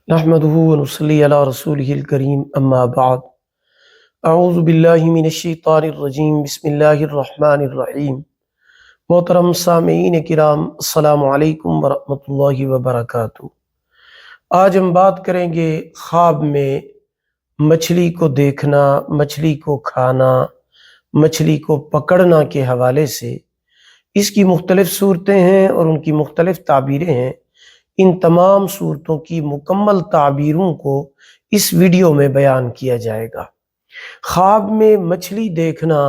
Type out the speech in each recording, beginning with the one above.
نحمده ونصلي على رسوله الكريم اما بعد اعوذ باللہ من الشیطان الرجیم بسم اللہ الرحمن الرحیم۔ محترم سامعین کرام، السلام علیکم ورحمۃ اللہ وبرکاتہ۔ آج ہم بات کریں گے خواب میں مچھلی کو دیکھنا، مچھلی کو کھانا، مچھلی کو پکڑنا کے حوالے سے۔ اس کی مختلف صورتیں ہیں اور ان کی مختلف تعبیریں ہیں۔ ان تمام صورتوں کی مکمل تعبیروں کو اس ویڈیو میں بیان کیا جائے گا۔ خواب میں مچھلی دیکھنا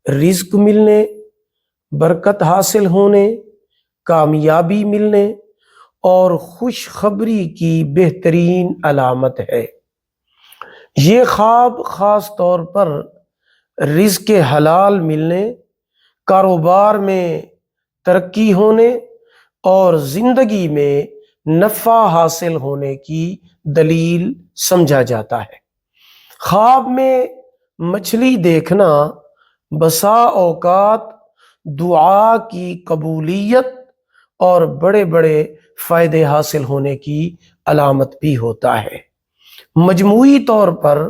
رزق ملنے، برکت حاصل ہونے، کامیابی ملنے اور خوشخبری کی بہترین علامت ہے۔ یہ خواب خاص طور پر رزق حلال ملنے، کاروبار میں ترقی ہونے اور زندگی میں نفع حاصل ہونے کی دلیل سمجھا جاتا ہے۔ خواب میں مچھلی دیکھنا بسا اوقات دعا کی قبولیت اور بڑے بڑے فائدے حاصل ہونے کی علامت بھی ہوتا ہے۔ مجموعی طور پر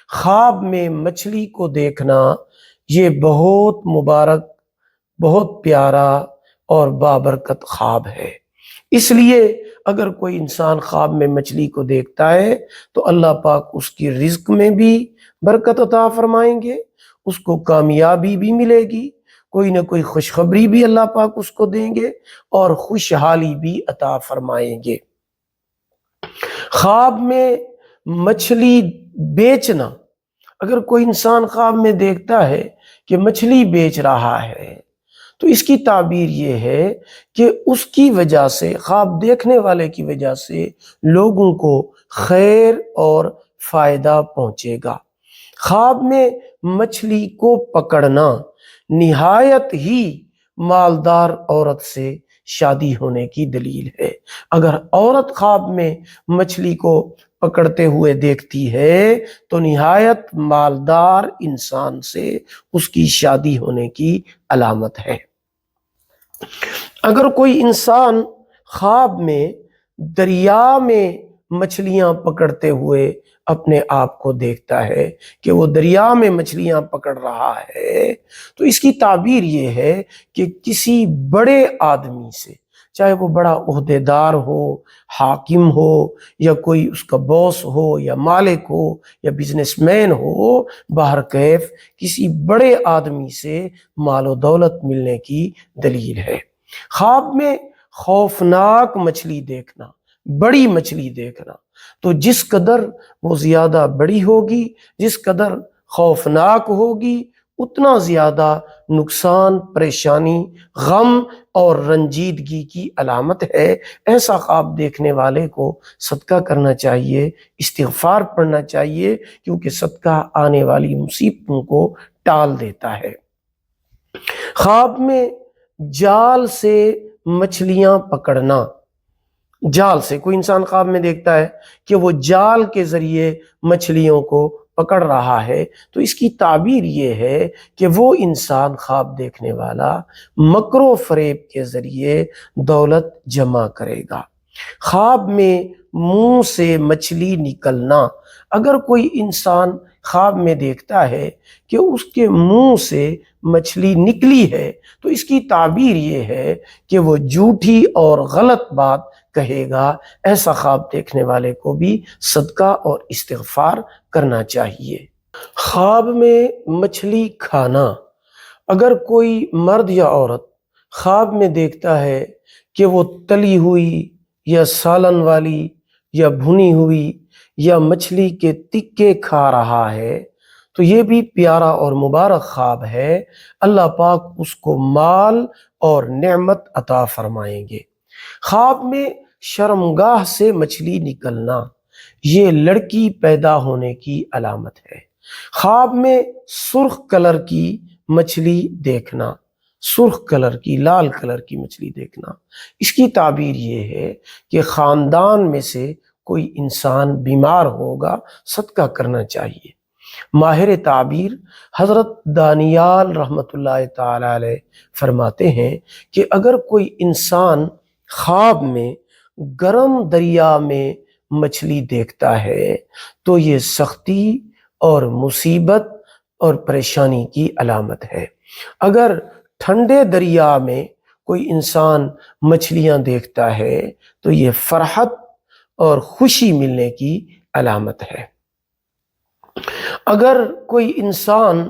خواب میں مچھلی کو دیکھنا یہ بہت مبارک، بہت پیارا اور بابرکت خواب ہے۔ اس لیے اگر کوئی انسان خواب میں مچھلی کو دیکھتا ہے تو اللہ پاک اس کی رزق میں بھی برکت عطا فرمائیں گے، اس کو کامیابی بھی ملے گی، کوئی نہ کوئی خوشخبری بھی اللہ پاک اس کو دیں گے اور خوشحالی بھی عطا فرمائیں گے۔ خواب میں مچھلی بیچنا، اگر کوئی انسان خواب میں دیکھتا ہے کہ مچھلی بیچ رہا ہے تو اس کی تعبیر یہ ہے کہ اس کی وجہ سے، خواب دیکھنے والے کی وجہ سے لوگوں کو خیر اور فائدہ پہنچے گا۔ خواب میں مچھلی کو پکڑنا نہایت ہی مالدار عورت سے شادی ہونے کی دلیل ہے۔ اگر عورت خواب میں مچھلی کو پکڑتے ہوئے دیکھتی ہے تو نہایت مالدار انسان سے اس کی شادی ہونے کی علامت ہے۔ اگر کوئی انسان خواب میں دریا میں مچھلیاں پکڑتے ہوئے اپنے آپ کو دیکھتا ہے کہ وہ دریا میں مچھلیاں پکڑ رہا ہے تو اس کی تعبیر یہ ہے کہ کسی بڑے آدمی سے، چاہے وہ بڑا عہدیدار ہو، حاکم ہو، یا کوئی اس کا باس ہو یا مالک ہو یا بزنس مین ہو، بہرکیف کسی بڑے آدمی سے مال و دولت ملنے کی دلیل ہے۔ خواب میں خوفناک مچھلی دیکھنا، بڑی مچھلی دیکھنا، تو جس قدر وہ زیادہ بڑی ہوگی، جس قدر خوفناک ہوگی، اتنا زیادہ نقصان، پریشانی، غم اور رنجیدگی کی علامت ہے۔ ایسا خواب دیکھنے والے کو صدقہ کرنا چاہیے، استغفار پڑھنا چاہیے، کیونکہ صدقہ آنے والی مصیبتوں کو ٹال دیتا ہے۔ خواب میں جال سے مچھلیاں پکڑنا، جال سے کوئی انسان خواب میں دیکھتا ہے کہ وہ جال کے ذریعے مچھلیوں کو پکڑ رہا ہے تو اس کی تعبیر یہ ہے کہ وہ انسان، خواب دیکھنے والا، مکر و فریب کے ذریعے دولت جمع کرے گا۔ خواب میں منہ سے مچھلی نکلنا، اگر کوئی انسان خواب میں دیکھتا ہے کہ اس کے منہ سے مچھلی نکلی ہے تو اس کی تعبیر یہ ہے کہ وہ جھوٹی اور غلط بات کہے گا۔ ایسا خواب دیکھنے والے کو بھی صدقہ اور استغفار کرنا چاہیے۔ خواب میں مچھلی کھانا، اگر کوئی مرد یا عورت خواب میں دیکھتا ہے کہ وہ تلی ہوئی یا سالن والی یا بھنی ہوئی یا مچھلی کے تکے کھا رہا ہے تو یہ بھی پیارا اور مبارک خواب ہے۔ اللہ پاک اس کو مال اور نعمت عطا فرمائیں گے۔ خواب میں شرمگاہ سے مچھلی نکلنا، یہ لڑکی پیدا ہونے کی علامت ہے۔ خواب میں سرخ کلر کی مچھلی دیکھنا، سرخ کلر کی، لال کلر کی مچھلی دیکھنا، اس کی تعبیر یہ ہے کہ خاندان میں سے کوئی انسان بیمار ہوگا، صدقہ کرنا چاہیے۔ ماہر تعبیر حضرت دانیال رحمۃ اللہ تعالی علیہ فرماتے ہیں کہ اگر کوئی انسان خواب میں گرم دریا میں مچھلی دیکھتا ہے تو یہ سختی اور مصیبت اور پریشانی کی علامت ہے۔ اگر ٹھنڈے دریا میں کوئی انسان مچھلیاں دیکھتا ہے تو یہ فرحت اور خوشی ملنے کی علامت ہے۔ اگر کوئی انسان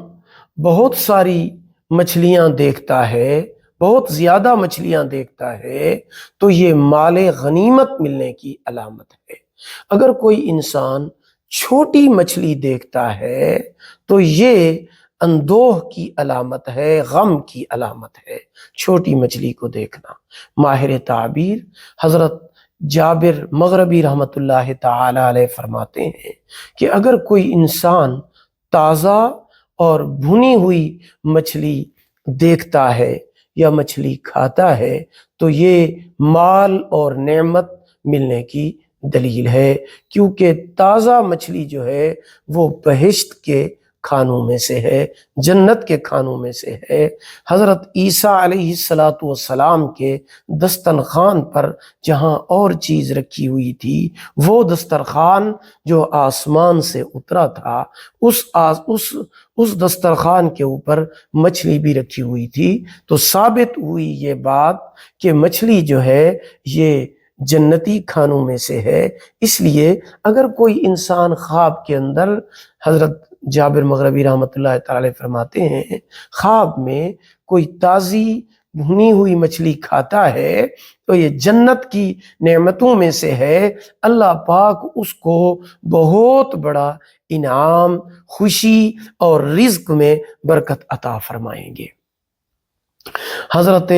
بہت ساری مچھلیاں دیکھتا ہے، بہت زیادہ مچھلیاں دیکھتا ہے تو یہ مال غنیمت ملنے کی علامت ہے۔ اگر کوئی انسان چھوٹی مچھلی دیکھتا ہے تو یہ اندوہ کی علامت ہے، غم کی علامت ہے، چھوٹی مچھلی کو دیکھنا۔ ماہر تعبیر حضرت جابر مغربی رحمۃ اللہ تعالی علیہ فرماتے ہیں کہ اگر کوئی انسان تازہ اور بھنی ہوئی مچھلی دیکھتا ہے یا مچھلی کھاتا ہے تو یہ مال اور نعمت ملنے کی دلیل ہے، کیونکہ تازہ مچھلی جو ہے وہ بہشت کے کھانوں میں سے ہے، جنت کے کھانوں میں سے ہے۔ حضرت عیسیٰ علیہ السلام کے دسترخوان پر جہاں اور چیز رکھی ہوئی تھی، وہ دسترخوان جو آسمان سے اترا تھا، اس دسترخوان کے اوپر مچھلی بھی رکھی ہوئی تھی، تو ثابت ہوئی یہ بات کہ مچھلی جو ہے یہ جنتی کھانوں میں سے ہے۔ اس لیے اگر کوئی انسان خواب کے اندر، حضرت جابر مغربی رحمۃ اللہ تعالی فرماتے ہیں، خواب میں کوئی تازی بھنی ہوئی مچھلی کھاتا ہے تو یہ جنت کی نعمتوں میں سے ہے، اللہ پاک اس کو بہت بڑا انعام، خوشی اور رزق میں برکت عطا فرمائیں گے۔ حضرت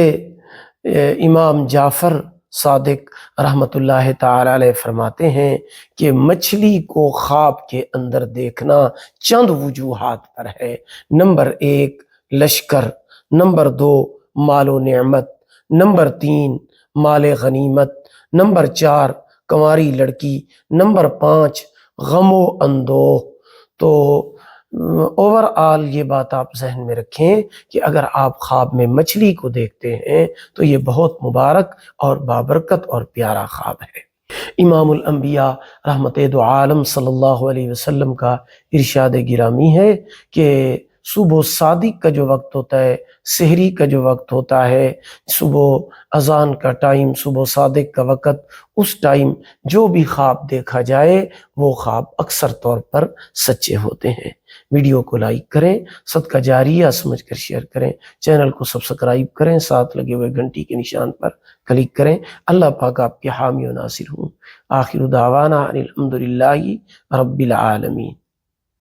امام جعفر صادق رحمۃ اللہ تعالی علیہ فرماتے ہیں کہ مچھلی کو خواب کے اندر دیکھنا چند وجوہات پر ہے۔ نمبر 1 لشکر، نمبر 2 مال و نعمت، نمبر 3 مال غنیمت، نمبر 4 کنواری لڑکی، نمبر 5 غم و اندوہ۔ تو اوور آل یہ بات آپ ذہن میں رکھیں کہ اگر آپ خواب میں مچھلی کو دیکھتے ہیں تو یہ بہت مبارک اور بابرکت اور پیارا خواب ہے۔ امام الانبیاء رحمت دو عالم صلی اللہ علیہ وسلم کا ارشاد گرامی ہے کہ صبح صادق کا جو وقت ہوتا ہے، سحری کا جو وقت ہوتا ہے، صبح اذان کا ٹائم، صبح صادق کا وقت، اس ٹائم جو بھی خواب دیکھا جائے وہ خواب اکثر طور پر سچے ہوتے ہیں۔ ویڈیو کو لائک کریں، صدقہ جاریہ سمجھ کر شیئر کریں، چینل کو سبسکرائب کریں، ساتھ لگے ہوئے گھنٹی کے نشان پر کلک کریں۔ اللہ پاک آپ کے حامی و ناصر ہوں۔ آخر دعوانا ان الحمدللہ رب العالمین۔